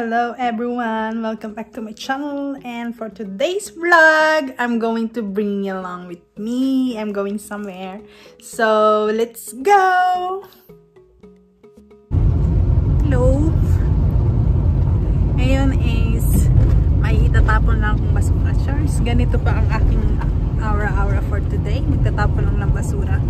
Hello everyone, welcome back to my channel, and for today's vlog I'm going to bring you along with me. I'm going somewhere, so let's go. Hello, ngayon is may itatapon lang akong basura. Charles, ganito pa ang aking aura for today. Magtatapon lang ng basura.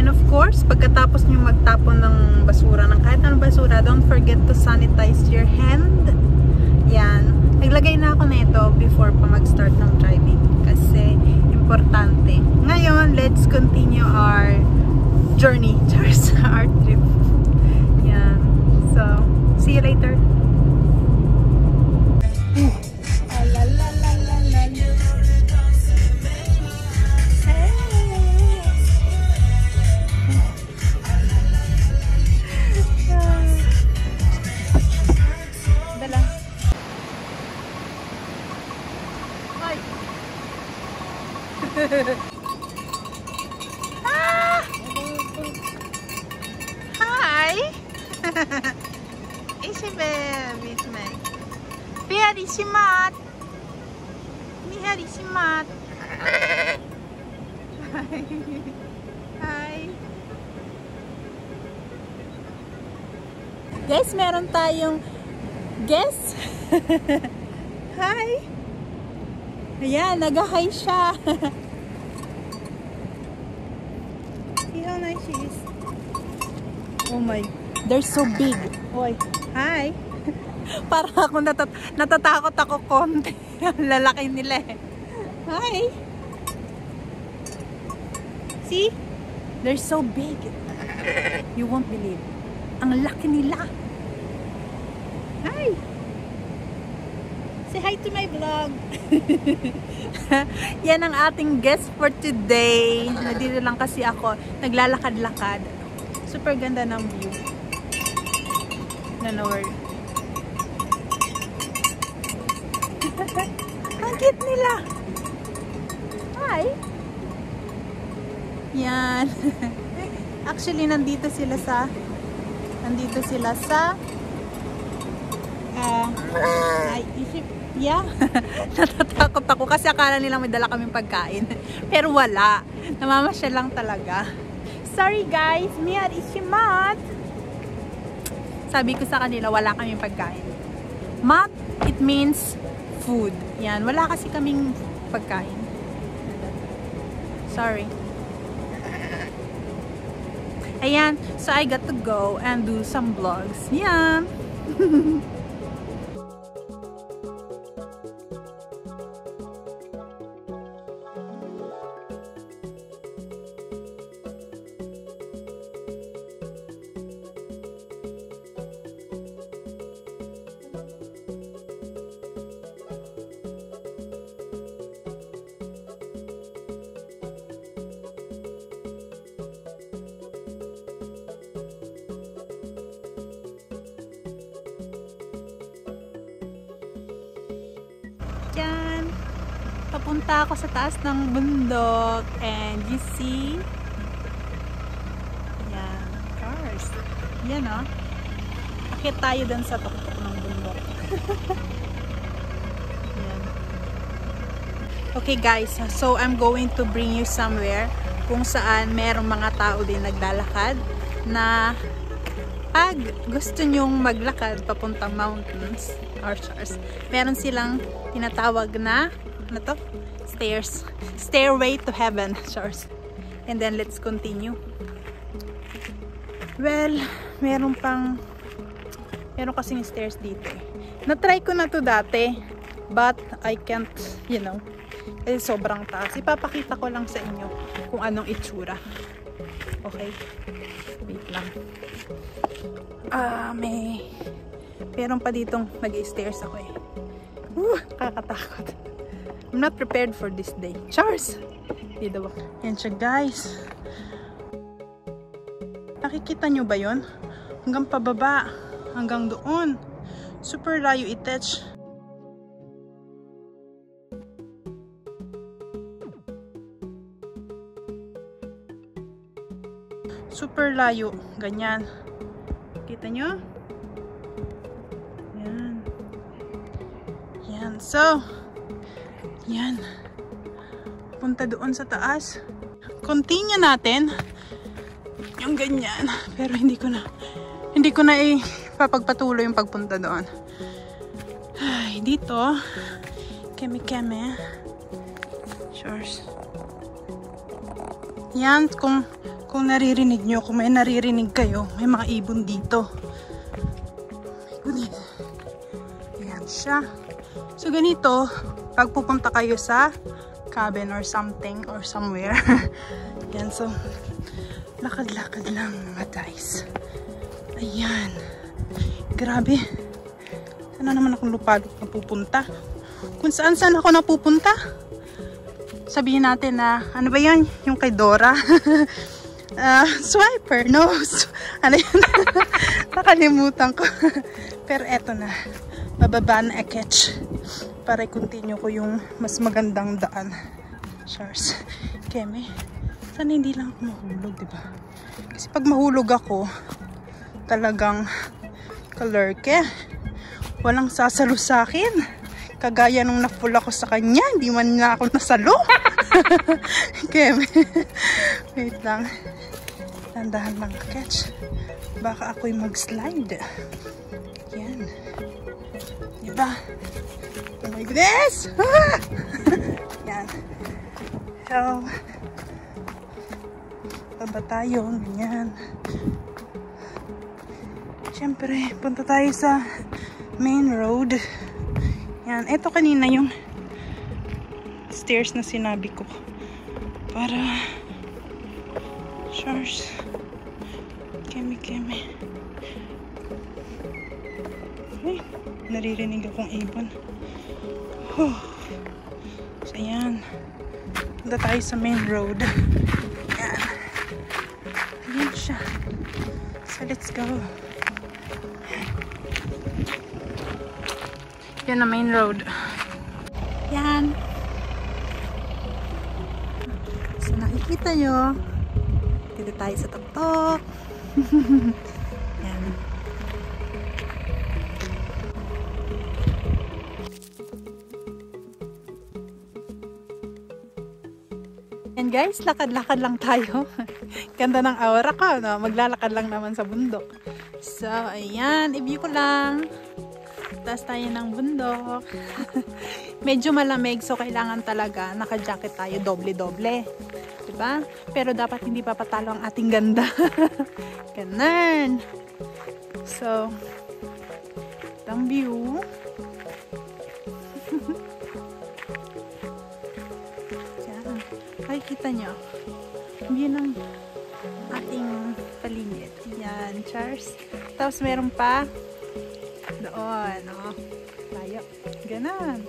And of course, pagkatapos nyo magtapon ng basura, ng kahit anong basura, don't forget to sanitize your hand. Yan. Naglagay na ako nito before pa mag-start ng driving kasi importante. Ngayon, let's continue our journey towards our trip. Yan. So, see you later. Ah! Hi! Isabel, with me. Pihari si Matt. Pihari si Matt. Hi. Guys, meron tayong guest. Hi. Ayan, nag-hi siya. See how nice she is. Oh my, they're so big. Oy, hi. Parang ako natatakot ako konti. Lalaki nila eh. Hi. See? They're so big. You won't believe. Ang laki nila. Hi. Say hi to my vlog. Yan ang ating guest for today. Nandito lang kasi ako. Naglalakad-lakad. Super ganda ng view. Nanor. Ang cute nila. Hi. Yan. Actually, nandito sila sa yeah. Natatakot ako kasi akala nila may dala kaming pagkain. Pero wala. Namamasyal lang talaga. Sorry guys, Mia Ishimat. Sabi ko sa kanila, wala kaming pagkain. Mat, it means food. Yan, wala kasi kaming pagkain. Sorry. Ayan, so I got to go and do some vlogs. Yan. Yan. Papunta ako sa taas ng bundok. And you see? Yan. Cars. Yan o. Akit tayo dun sa tuktok ng bundok. Yan. Okay guys. So I'm going to bring you somewhere kung saan merong mga tao din naglalakad na pag gusto nyong maglakad papuntang mountains or shores, meron silang tinatawag na ano to? Stairs. Stairway to heaven. Shores. And then let's continue. Well, meron kasing stairs dito eh. Na-try ko na to dati, but I can't, you know, kasi sobrang taas. Ipapakita ko lang sa inyo kung anong itsura. Okay? Wait lang. Meron pa ditong nag-stairs ako eh. Kakatakot. I'm not prepared for this day. Charles! Dito ba? Yan siya guys. Nakikita nyo ba yun? Hanggang pababa. Hanggang doon. Super layo i-touch. Super layo. Ganyan. Kita nyo? Yan. Yan. So, yan. Punta doon sa taas. Continue natin. Yung ganyan. Pero hindi ko na papagpatuloy yung pagpunta doon. Ay, dito. Keme-keme. Shores. Yan. Kung naririnig nyo, kung may naririnig kayo, may mga ibon dito. Ayan siya. So, ganito, pag pupunta kayo sa cabin or something or somewhere. Yan, so, lakad-lakad lang mga guys. Ayan. Grabe. Sana naman akong lupalot na pupunta. Kung saan-saan ako napupunta. Sabihin natin na, ano ba yan? Yung kay Dora. Swiper, no? Ano yun? Nakalimutan ko. Pero eto na. Bababa na catch. Para i-continue ko yung mas magandang daan. Shores. Keme. Sana hindi lang ako mahulog, diba? Kasi pag mahulog ako, talagang kalurke. Walang sasalo sa akin. Kagaya nung na-full ako sa kanya. Hindi man na ako nasalo. Keme. Wait lang. Tandahan lang catch. Baka ako'y mag-slide. Yan. Diba? Oh my goodness! Ah! Yan. So, baba tayo. Ganyan. Siyempre, punta tayo sa main road. Yan. Ito kanina yung stairs na sinabi ko. Para shores. Keme-keme. Ay, naririnig akong ibon. So, ayan. Punta tayo sa main road. Ayan. Ayan siya. So, let's go. Yan na main road. Yan. So, nakikita nyo. Dito tayo sa tuktok. Yan. And guys, lakad-lakad lang tayo. Ganda ng aura ko, no? Maglalakad lang naman sa bundok. So, ayan. I-view ko lang. Taas tayo ng bundok. Medyo malamig, so kailangan talaga naka-jacket tayo doble-doble. Diba? Pero dapat hindi papatalo ang ating ganda. Ganun. So, itong view. Yan. Makikita nyo. View ng ating paligid. Yan, Charles. Tapos meron pa doon, oh. Layo. Ganun.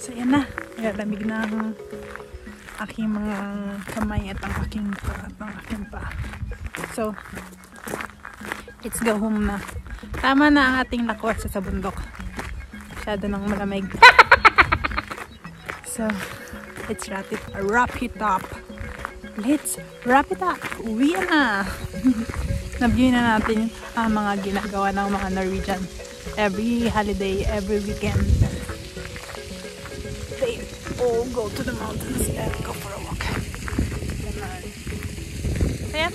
So, yan na. Lalamig na ang aking mga kamay at ang aking pa. So, let's go home na. Tama na ang ating lakwat sa bundok. Masyado nang malamig. So, let's wrap it up. Let's wrap it up. Uwi na. Na-view na natin ang mga ginagawa ng mga Norwegian. Every holiday, every weekend. They all go to the mountains and go for a walk. Ayan.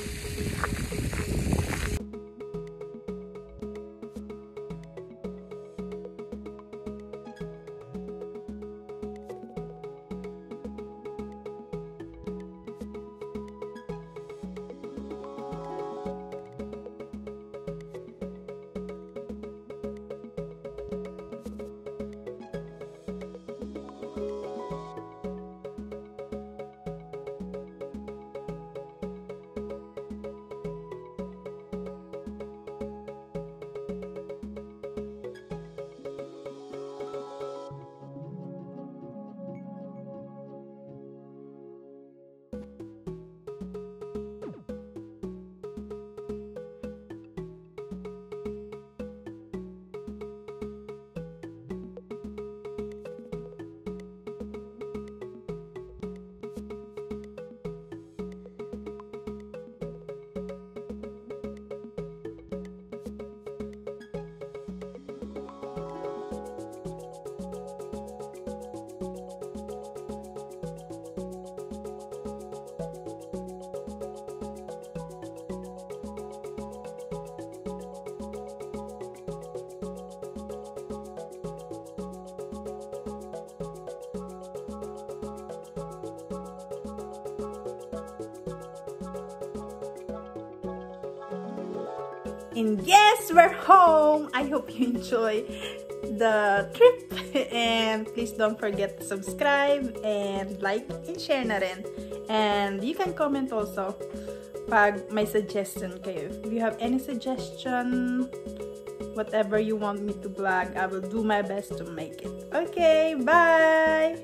And yes, we're home! I hope you enjoy the trip. And please don't forget to subscribe and like and share na rin. And you can comment also pag may suggestion kayo. If you have any suggestion, whatever you want me to vlog, I will do my best to make it. Okay, bye!